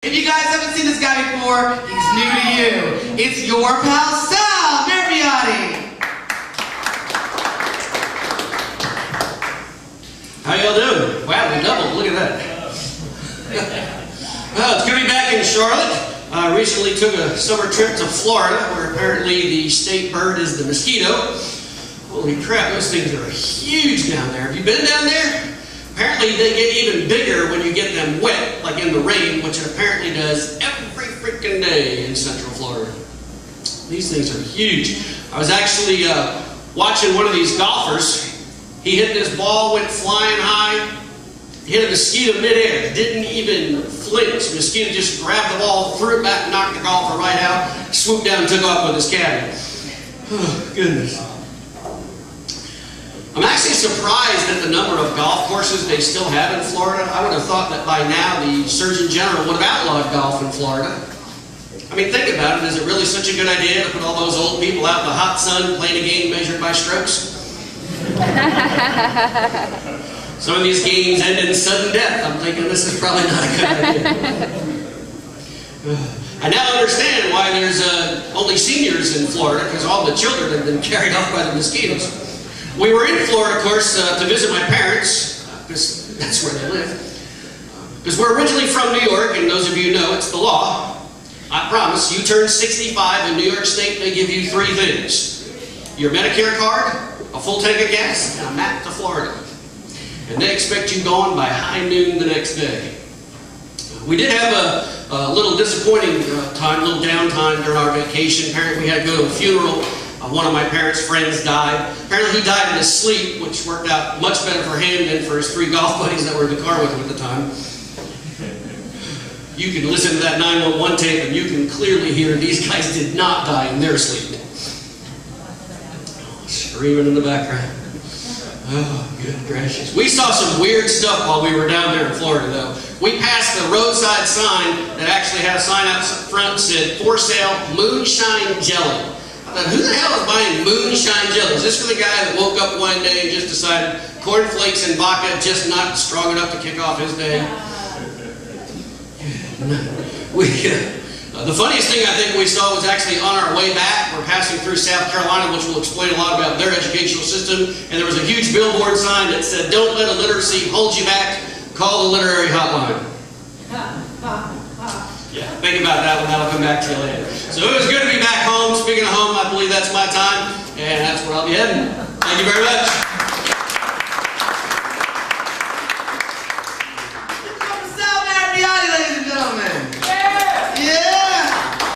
If you guys haven't seen this guy before, he's new to you. It's your pal Sal Marafioti. How y'all doing? Wow, we doubled. Look at that. Well, it's good to be back in Charlotte. I recently took a summer trip to Florida, where apparently the state bird is the mosquito. Holy crap, those things are huge down there. Have you been down there? Apparently they get even bigger when you get them wet, like in the rain, which it apparently does every freaking day in Central Florida. These things are huge. I was actually watching one of these golfers. He hit this ball, went flying high, hit a mosquito midair, didn't even flinch. The mosquito just grabbed the ball, threw it back, knocked the golfer right out, swooped down and took off with his caddy. Oh, goodness. I'm actually surprised at the number of golf courses they still have in Florida. I would have thought that by now the Surgeon General would have outlawed golf in Florida. I mean, think about it. Is it really such a good idea to put all those old people out in the hot sun playing a game measured by strokes? Some of these games end in sudden death. I'm thinking this is probably not a good idea. I now understand why there's only seniors in Florida, because all the children have been carried off by the mosquitoes. We were in Florida, of course, to visit my parents, because that's where they live. Because we're originally from New York, and those of you who know, it's the law. I promise, you turn 65 in New York State, they give you 3 things. Your Medicare card, a full tank of gas, and a map to Florida. And they expect you gone by high noon the next day. We did have a little disappointing time, a little downtime during our vacation. Apparently we had to go to a funeral. One of my parents' friends died. Apparently he died in his sleep, which worked out much better for him than for his 3 golf buddies that were in the car with him at the time. You can listen to that 911 tape and you can clearly hear these guys did not die in their sleep. Screaming in the background. Oh, good gracious. We saw some weird stuff while we were down there in Florida, though. We passed the roadside sign that actually had a sign out front that said, "For sale, moonshine jelly." I thought, who the hell is buying moonshine jelly? Is this for the guy that woke up one day and just decided cornflakes and vodka just not strong enough to kick off his day? The funniest thing I think we saw was actually on our way back. We're passing through South Carolina, which will explain a lot about their educational system. And there was a huge billboard sign that said, "Don't let illiteracy hold you back. Call the literary hotline." Yeah, think about that one. That'll come back to you later. So it was good to be back home. Speaking of home, I believe that's my time. And that's where I'll be heading. Thank you very much.